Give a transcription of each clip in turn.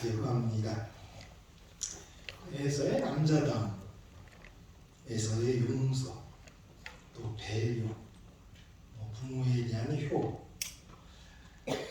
제거합니다. 에서의 남자다움, 에서의 용서, 또 배려, 부모에 대한 효,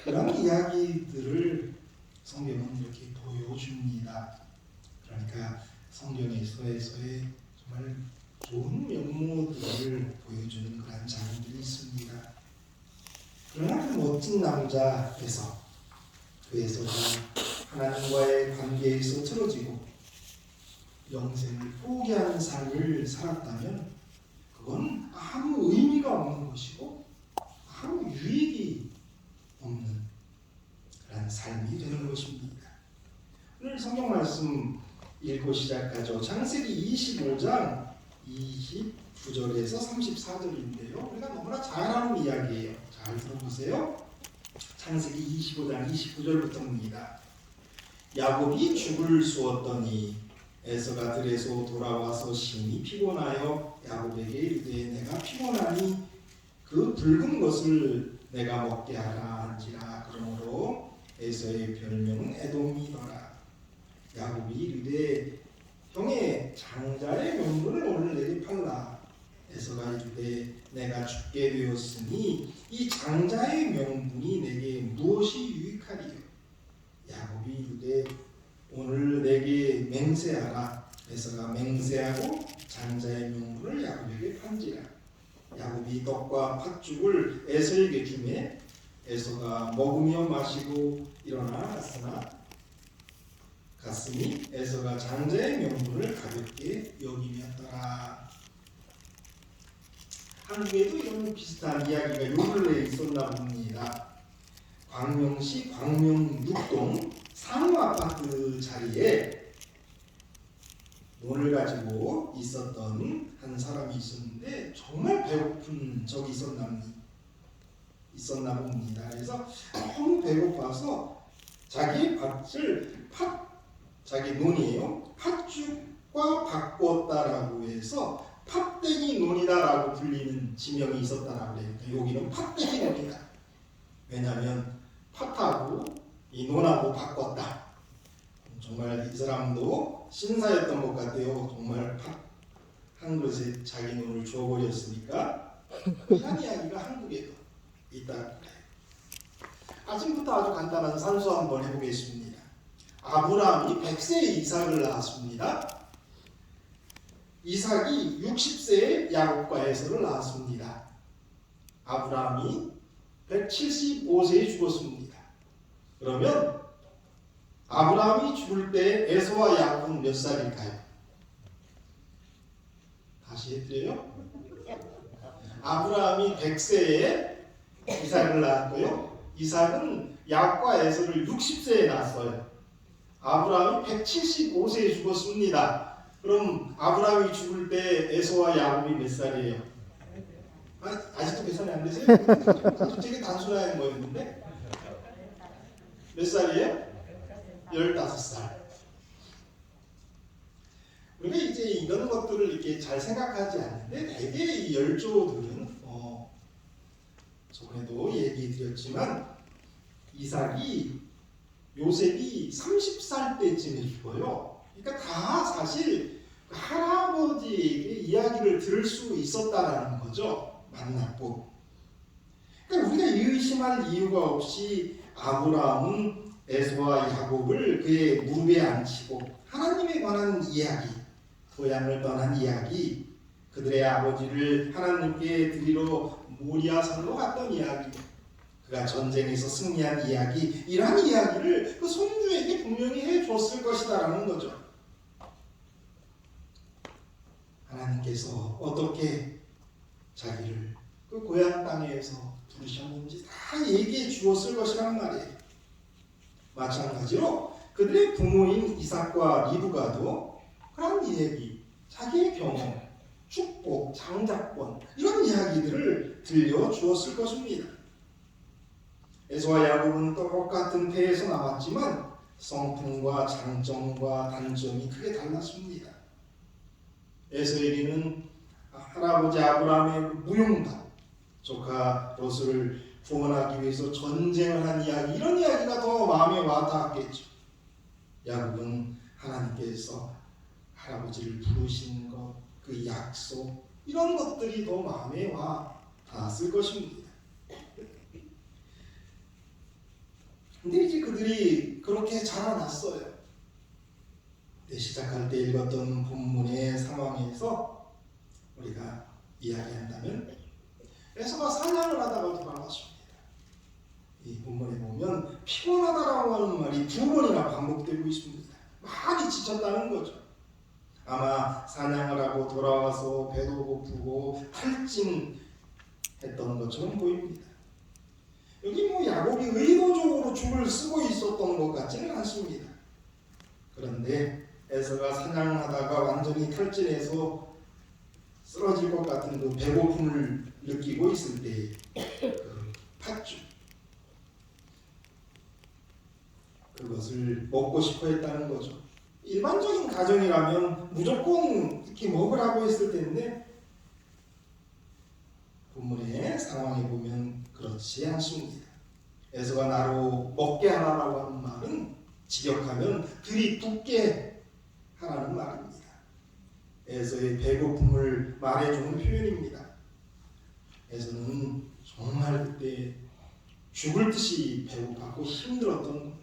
그런 이야기들을 성경은 이렇게 보여줍니다. 그러니까 성경에서의 정말 좋은 면모들을 보여주는 그런 장면들이 있습니다. 그러나 그 멋진 남자에서 그에서가 하나님과의 관계에서 틀어지고 영생을 포기하는 삶을 살았다면 그건 아무 의미가 없는 것이고 아무 유익이 없는 그런 삶이 되는 것입니다. 오늘 성경 말씀 읽고 시작하죠. 창세기 25장 29절에서 34절인데요. 우리가 너무나 잘 아는 이야기예요. 잘 들어보세요. 창세기 25장 29절부터입니다. 야곱이 죽을 쑤었더니 에서가 들에서 돌아와서 심히 피곤하여 야곱에게 이르되 내가 피곤하니 그 붉은 것을 내가 먹게 하라 한지라. 그러므로 에서의 별명은 에돔이더라. 야곱이 이르되 형의 장자의 명분을 오늘 내게 팔라. 에서가 이르되 내가 죽게 되었으니 이 장자의 명분이 내게 무엇이 유익하리요? 야곱이 이르되 오늘 내게 맹세하라. 에서가 맹세하고 장자의 명분을 야곱에게 판지라. 야곱이 떡과 팥죽을 에서에게 주매 에서가 먹으며 마시고 일어나 갔으니 에서가 장자의 명분을 가볍게 여기면더라. 한국에도 이런 비슷한 이야기가 요 근래에 있었나 봅니다. 광명시 광명육동 상호아파트 자리에 논을 가지고 있었던 한 사람이 있었는데 정말 배고픈 적이 있었나 봅니다. 그래서 너무 배고파서 자기 자기 논이에요. 팥죽과 바꿨다라고 해서 팥대기 논이다라고 불리는 지명이 있었다라고 해요. 여기는 팥대기 논이다. 왜냐하면 팥하고 이 논하고 바꿨다. 정말 이 사람도 신사였던 것 같아요. 정말 팥 한 그릇에 자기 논을 줘버렸으니까. 이런 이야기가 한국에도 있다고 해요. 아침부터 아주 간단한 산수 한번 해보겠습니다. 아브라함이 100세에 이삭을 낳았습니다. 이삭이 60세에 야곱과 에서를 낳았습니다. 아브라함이 175세에 죽었습니다. 그러면 아브라함이 죽을 때 에서와 야곱은 몇 살일까요? 다시 해드려요. 아브라함이 100세에 이삭을 낳았고요. 이삭은 야곱과 에서를 60세에 낳았어요. 아브라함이 175세에 죽었습니다. 그럼 아브라함이 죽을 때 에서와 야곱이 몇 살이에요? 아직도 계산이 안 되세요? 되게 단순한 거였는데 몇 살이에요? 15살. 우리가 이제 이런 것들을 이렇게 잘 생각하지 않는데 대개 이 열조들은 저번에도 얘기 드렸지만 요셉이 30살 때쯤에 죽어요. 그러니까 다 사실 할아버지에게 이야기를 들을 수 있었다라는 거죠. 만났고. 그러니까 우리가 의심할 이유가 없이 아브라함은 에서와 야곱을 그의 무릎에 앉히고 하나님에 관한 이야기, 고향을 떠난 이야기, 그들의 아버지를 하나님께 드리러 모리아산으로 갔던 이야기, 그가 전쟁에서 승리한 이야기, 이러한 이야기를 그 손주에게 분명히 해줬을 것이다라는 거죠. 하나님께서 어떻게 자기를 그 고향 땅에서 부르셨는지 다 얘기해 주었을 것이라는 말이에요. 마찬가지로 그들의 부모인 이삭과 리브가도 그런 얘기, 자기의 경험, 축복, 장자권 이런 이야기들을 들려주었을 것입니다. 에서와 야곱은 똑같은 태에서 나왔지만 성품과 장점과 단점이 크게 달랐습니다. 에서에게는 할아버지 아브라함의 무용담, 조카 롯을 구원하기 위해서 전쟁을 한 이야기, 이런 이야기가 더 마음에 와닿았겠죠. 야곱은 하나님께서 할아버지를 부르신 것, 그 약속, 이런 것들이 더 마음에 와 닿았을 것입니다. 근데 이제 그들이 그렇게 자라났어요. 시작할 때 읽었던 본문의 상황에서 우리가 이야기한다면 에서가 사냥을 하다가 돌아왔습니다. 이 본문에 보면 피곤하다라고 하는 말이 2번이나 반복되고 있습니다. 많이 지쳤다는 거죠. 아마 사냥을 하고 돌아와서 배도 고프고 탈진했던 것처럼 보입니다. 여기 야곱이 의도적으로 죽을 쓰고 있었던 것 같지는 않습니다. 그런데 에서가 사냥하다가 완전히 탈진해서 쓰러질 것 같은 그 배고픔을 느끼고 있을 때 그 팥죽, 그것을 먹고 싶어 했다는 거죠. 일반적인 가정이라면 무조건 이렇게 먹으라고 했을 텐데 본문의 상황에 보면 그렇지 않습니다. 에서가 나로 먹게 하라고 하는 말은 직역하면 들이붓게 하라는 말입니다. 에서의 배고픔을 말해주는 표현입니다. 에서는 정말 그때 죽을 듯이 배고팠고 힘들었던 겁니다.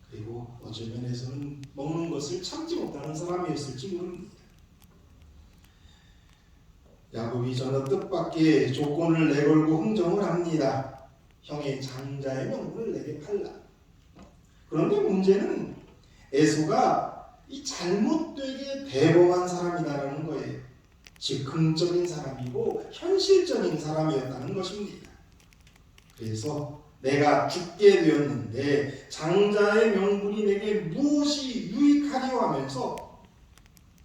그리고 어쩌면 에서는 먹는 것을 참지 못하는 사람이었을지 모릅니다. 야곱이 저는 뜻밖의 조건을 내걸고 흥정을 합니다. 형의 장자의 명분을 내게 팔라. 그런데 문제는 에서가 이 잘못되게 대범한 사람이다라는 거예요. 즉흥적인 사람이고 현실적인 사람이었다는 것입니다. 그래서 내가 죽게 되었는데 장자의 명분이 내게 무엇이 유익하리요 하면서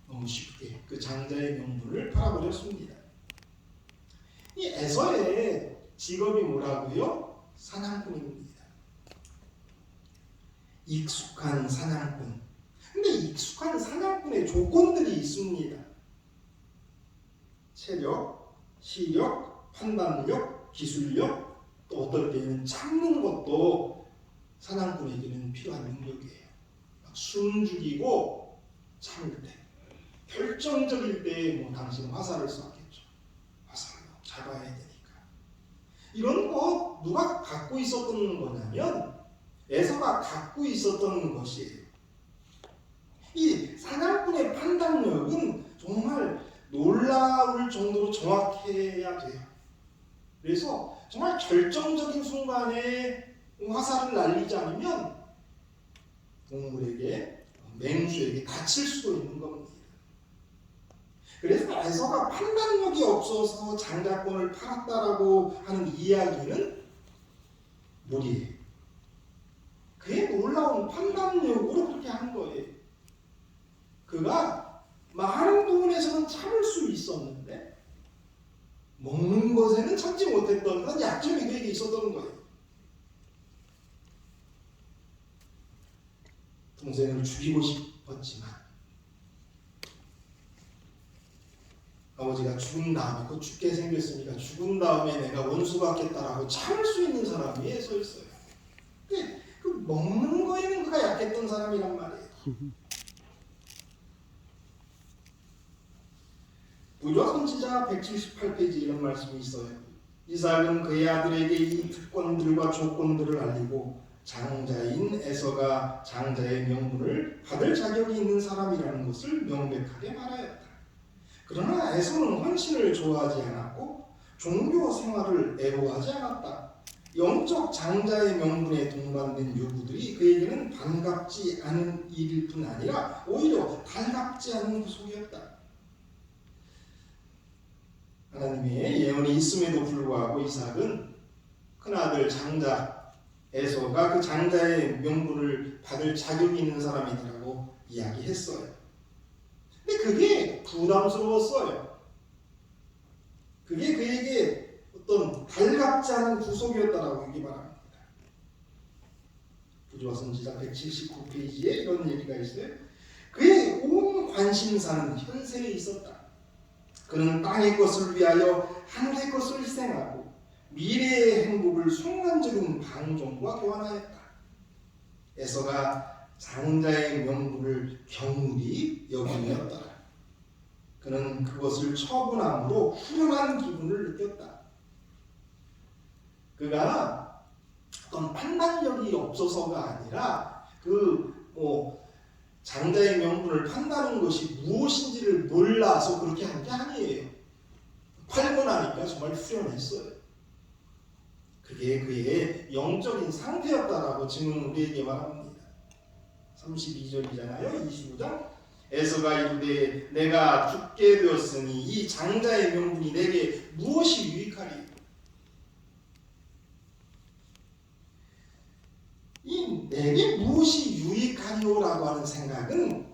너무 쉽게 그 장자의 명분을 팔아버렸습니다. 이 에서의 직업이 뭐라고요? 사냥꾼입니다. 익숙한 사냥꾼. 근데 익숙한 사냥꾼의 조건들이 있습니다. 체력, 시력, 판단력, 기술력, 또 어떨 때는 참는 것도 사냥꾼에게는 필요한 능력이에요. 숨죽이고 참을 때, 결정적일 때 당신은 화살을 쏘았겠죠. 화살을 잡아야 되니까. 이런 거 누가 갖고 있었던 거냐면 에서가 갖고 있었던 것이에요. 이 사냥꾼의 판단력은 정말 놀라울 정도로 정확해야 돼요. 그래서 정말 결정적인 순간에 화살을 날리지 않으면 동물에게, 맹수에게 다칠 수도 있는 겁니다. 그래서 에서가 판단력이 없어서 장자권을 팔았다라고 하는 이야기는 무리예요. 그의 놀라운 판단력으로 그렇게 한 거예요. 그가 많은 부분에서는 참을 수 있었는데 먹는 것에는 참지 못했던 그런 약점이 그에게 있었던 거예요. 동생을 죽이고 싶었지만 아버지가 죽은 다음에 곧 죽게 생겼으니까 죽은 다음에 내가 원수 받겠다라고 참을 수 있는 사람이 서 있어요. 근데 그 먹는 거에는 그가 약했던 사람이란 말이에요. 부조 선지자 178페이지 이런 말씀이 있어요. 이삭은 그의 아들에게 이 특권들과 조건들을 알리고 장자인 에서가 장자의 명분을 받을 자격이 있는 사람이라는 것을 명백하게 말하였다. 그러나 에서는 헌신을 좋아하지 않았고 종교 생활을 애호하지 않았다. 영적 장자의 명분에 동반된 요구들이 그에게는 반갑지 않은 일일 뿐 아니라 오히려 달갑지 않은 구속이었다. 하나님의 예언이 있음에도 불구하고 이삭은 큰아들 장자 에서가 그 장자의 명분을 받을 자격이 있는 사람이라고 이야기했어요. 근데 그게 부담스러웠어요. 그게 그에게 어떤 달갑지 않은 구속이었다라고 얘기 말합니다. 부조와 선지자 179페이지에 이런 얘기가 있어요. 그의 온 관심사는 현세에 있었다. 그는 땅의 것을 위하여 하늘의 것을 희생하고 미래의 행복을 순간적인 방종과 교환하였다. 에서가 장자의 명분을 경물이 여김이었더라. 그는 그것을 처분함으로 후련한 기분을 느꼈다. 그가 어떤 판단력이 없어서가 아니라 장자의 명분을 판다는 것이 무엇인지를 몰라서 그렇게 한 게 아니에요. 팔고 나니까 정말 후련했어요. 그게 그의 영적인 상태였다라고 지금 우리에게 말합니다. 32절이잖아요. 25장. 에서가 이르되 내가 죽게 되었으니 이 장자의 명분이 내게 무엇이 유익하리? 이 내게 무엇이 유익하리오라고 하는 생각은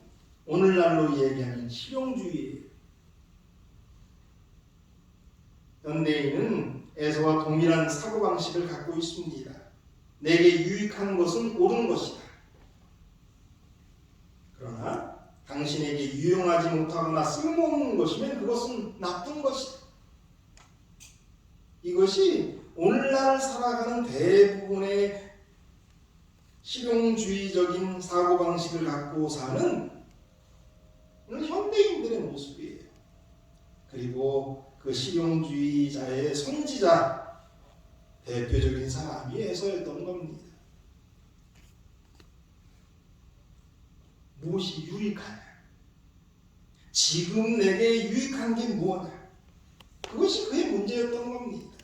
오늘날로 얘기하는 실용주의예요. 현대인은 에서와 동일한 사고방식을 갖고 있습니다. 내게 유익한 것은 옳은 것이다. 그러나 당신에게 유용하지 못하거나 쓸모없는 것이면 그것은 나쁜 것이다. 이것이 오늘날 살아가는 대부분의 실용주의적인 사고방식을 갖고 사는 현대인들의 모습이에요. 그리고 그 실용주의자의 선지자 대표적인 사람이 에서였던 겁니다. 무엇이 유익하냐? 지금 내게 유익한 게 뭐냐? 그것이 그의 문제였던 겁니다.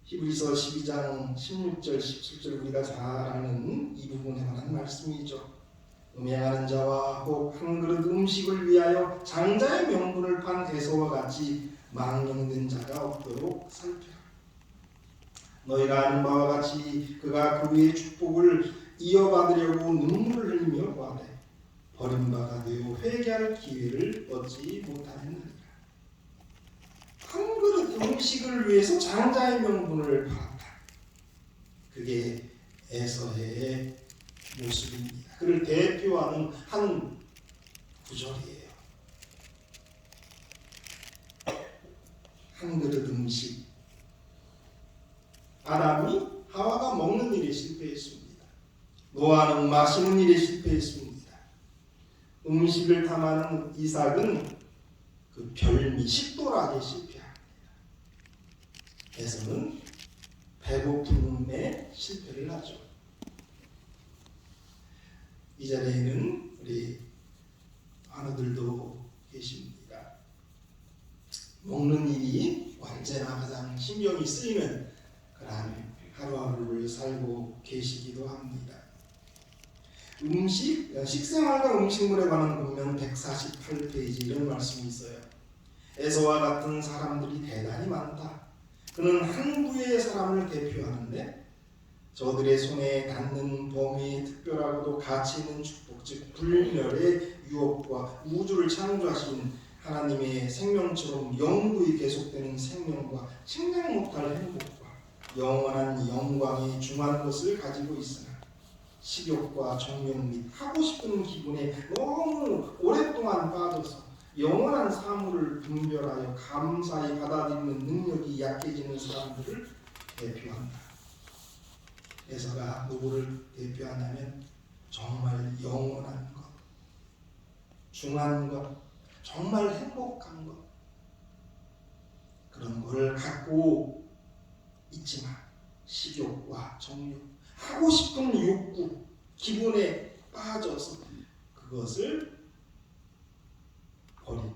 히브리서 12장 16절 17절 우리가 잘 아는 이 부분에 관한 말씀이죠. 음행하는 자와 혹 한 그릇 음식을 위하여 장자의 명분을 판 에서와 같이 망령된 자가 없도록 살펴라. 너희가 아는 바와 같이 그가 그의 축복을 이어받으려고 눈물을 흘리며 구하되 버림받아 되어 회개할 기회를 얻지 못하였느니라. 한 그릇 음식을 위해서 장자의 명분을 팔았다. 그게 에서의 모습입니다. 그를 대표하는 한 구절이에요. 한 그릇 음식. 아담이 하와가 먹는 일에 실패했습니다. 노아는 마시는 일에 실패했습니다. 음식을 탐하는 이삭은 그 별미 식도락에 실패합니다. 에서는 배고픔에 실패를 하죠. 이 자리에는 우리 환우들도 계십니다. 먹는 일이 언제나 가장 신경이 쓰이는 그런 하루하루를 살고 계시기도 합니다. 식생활과 음식물에 관한 보면 148페이지 이런 말씀이 있어요. 에서와 같은 사람들이 대단히 많다. 그는 한 부의 사람을 대표하는데 저들의 손에 닿는 범위에 특별하고도 가치 있는 축복, 즉 불멸의 유업과 우주를 창조하신 하나님의 생명처럼 영구히 계속되는 생명과 측량 못할 행복과 영원한 영광이 중한 것을 가지고 있으나 식욕과 정욕 및 하고 싶은 기분에 너무 오랫동안 빠져서 영원한 사물을 분별하여 감사히 받아들이는 능력이 약해지는 사람들을 대표한다. 에서가 누구를 대표하냐면 정말 영원한 것, 중한 것, 정말 행복한 것, 그런 것을 갖고 있지만 식욕과 정욕, 하고 싶은 욕구, 기분에 빠져서 그것을 버리는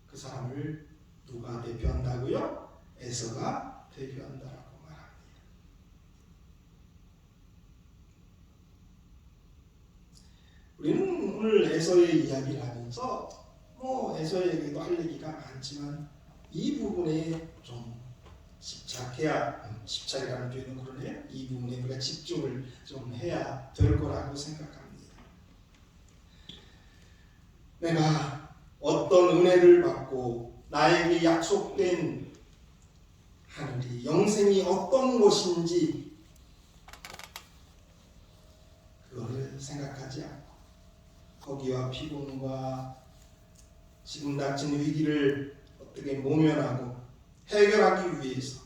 그 사람을 누가 대표한다고요? 에서가 대표한다라고 말합니다. 우리는 오늘 에서의 이야기를 하면서 에서에게도 할 얘기가 많지만 이 부분에 좀 집착이라는 표현은 그러네요. 이 부분에 우리가 집중을 좀 해야 될 거라고 생각합니다. 내가 어떤 은혜를 받고 나에게 약속된 하늘이 영생이 어떤 것인지 그거를 생각하지 않고 거기와 피곤과 지금 닥친 위기를 어떻게 모면하고 해결하기 위해서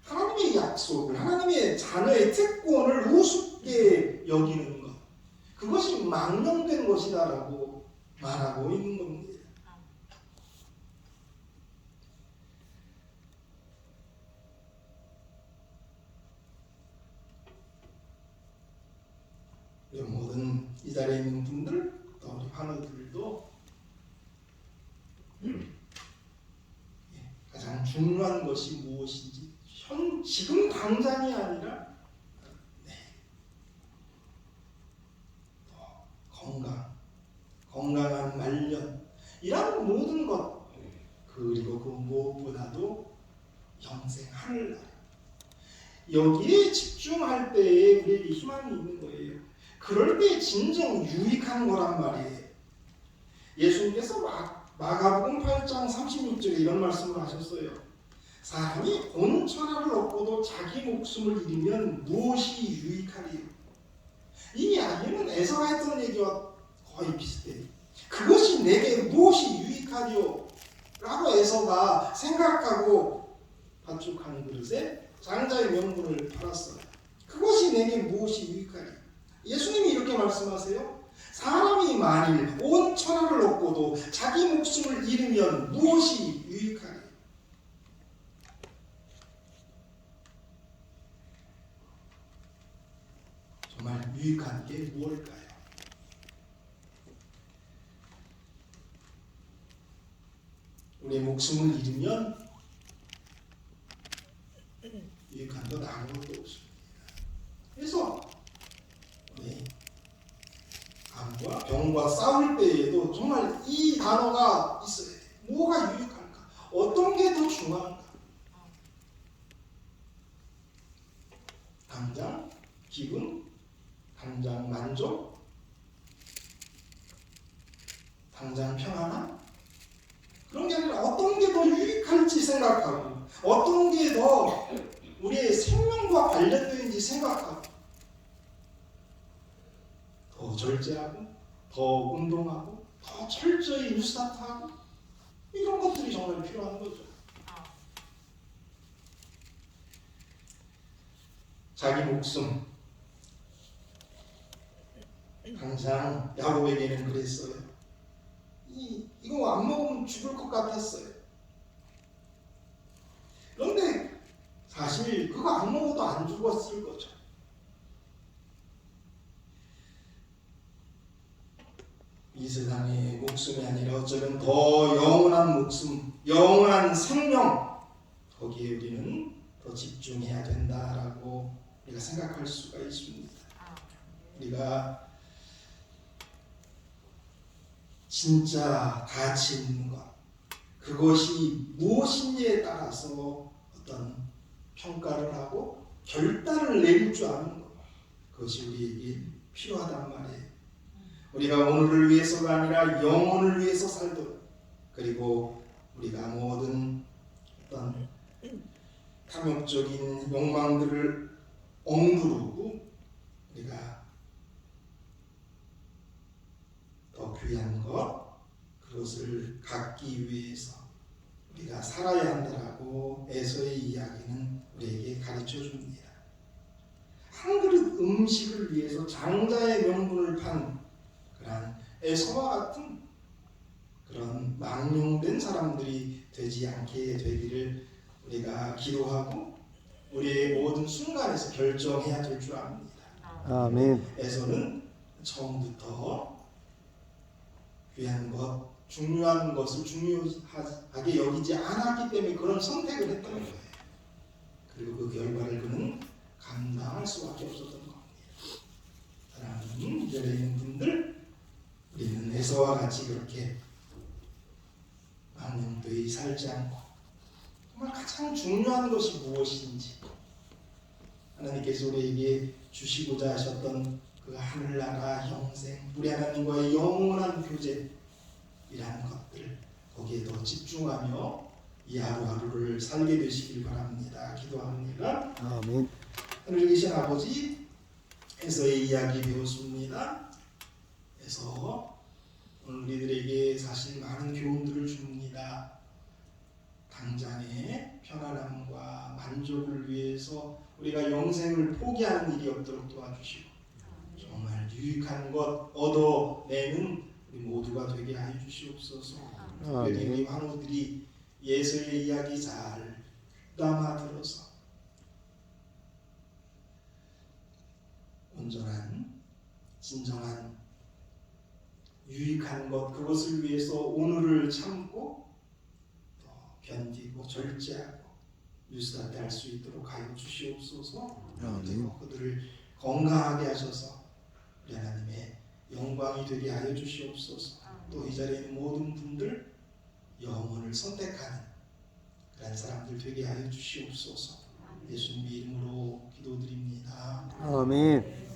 하나님의 약속을, 하나님의 자녀의 특권을 우습게 여기는 것, 그것이 망령된 것이다라고 말하고 있는 겁니다. 우리 모든 이 자리에 있는 분들, 또 우리 환우들도 가장 중요한 것이 무엇인지, 지금 당장이 아니라 건강한 말년, 이런 모든 것, 그리고 그 무엇보다도 영생 하늘나라, 여기에 집중할 때에 우리에게 희망이 있는 거예요. 그럴 때 진정 유익한 거란 말이에요. 예수님께서 마가복음 8장 36절에 이런 말씀을 하셨어요. 사람이 온 천하를 얻고도 자기 목숨을 잃으면 무엇이 유익하리요? 이 이야기는 에서가 했던 얘기와 거의 비슷해요. 그것이 내게 무엇이 유익하리요? 라고 에서가 생각하고 반죽한 그릇에 장자의 명분을 팔았어요. 그것이 내게 무엇이 유익하리요? 예수님이 이렇게 말씀하세요. 사람이 만일 온 천하를 얻고도 자기 목숨을 잃으면 무엇이 유익하리요? 정말 유익한 게 무엇일까요? 우리의 목숨을 잃으면 유익한 건 아무것도 없습니다. 그래서 암과 병과 싸울 때에도 정말 이 단어가 있어야 돼요. 뭐가 유익할까? 어떤 게 더 중요한가? 당장 기분, 당장 만족, 당장 평안함, 그런 게 아니라 어떤 게 더 유익할지 생각하고, 어떤 게 더 우리의 생명과 관련되는지 생각하고, 더 절제하고, 더 운동하고, 더 철저히 뉴스타트하고, 이런 것들이 정말 필요한 거죠. 자기 목숨, 당장 야곱에게는 그랬어요. 이거 안 먹으면 죽을 것 같았어요. 그런데 사실 그거 안 먹어도 안 죽었을 거죠. 이 세상의 목숨이 아니라 어쩌면 더 영원한 목숨, 영원한 생명, 거기에 우리는 더 집중해야 된다라고 우리가 생각할 수가 있습니다. 우리가 진짜 가치 있는 것, 그것이 무엇인지에 따라서 어떤 평가를 하고 결단을 내릴 줄 아는 것, 그것이 우리에게 필요하단 말이에요. 우리가 오늘을 위해서가 아니라 영혼을 위해서 살도록, 그리고 우리가 모든 어떤 탐욕적인 욕망들을 억누르고 우리가 더 귀한 것, 그것을 갖기 위해서 우리가 살아야 한다라고 에서의 이야기는 우리에게 가르쳐 줍니다. 한 그릇 음식을 위해서 장자의 명분을 판 그런 에서와 같은 그런 망령된 사람들이 되지 않게 되기를 우리가 기도하고 우리의 모든 순간에서 결정해야 될 줄 압니다. 아멘. 에서는 처음부터 귀한 것, 중요한 것을 중요하게 여기지 않았기 때문에 그런 선택을 했던 거예요. 그리고 그 결과를 그는 감당할 수밖에 없었던 겁니다. 사랑하는 이 자리에 있는 분들, 우리는 에서와 같이 그렇게 망령되이 살지 않고 정말 가장 중요한 것이 무엇인지, 하나님께서 우리에게 주시고자 하셨던 그 하늘나라 영생, 우리 하나님과의 영원한 교제이라는 것들, 거기에 더 집중하며 이 하루하루를 살게 되시길 바랍니다. 기도합니다. 아멘. 하늘에 계신 아버지, 에서의 이야기 배웠습니다. 에서 오늘 우리들에게 사실 많은 교훈들을 줍니다. 당장에 편안함과 만족을 위해서 우리가 영생을 포기하는 일이 없도록 도와주시고 정말 유익한 것 얻어내는 우리 모두가 되게 하여 주시옵소서. 특별히 우리 환우들이 예수의 이야기 잘 담아 들어서 온전한 진정한 유익한 것 그것을 위해서 오늘을 참고 또 견디고 절제하고 뉴스타트 할 수 있도록 하여 주시옵소서. 그리고 그들을 건강하게 하셔서 우리 하나님의 영광이 되게 하여 주시옵소서. 또 이 자리에 있는 모든 분들 영혼을 선택하는 그런 사람들 되게 하여 주시옵소서. 예수님 이름으로 기도드립니다. 아멘.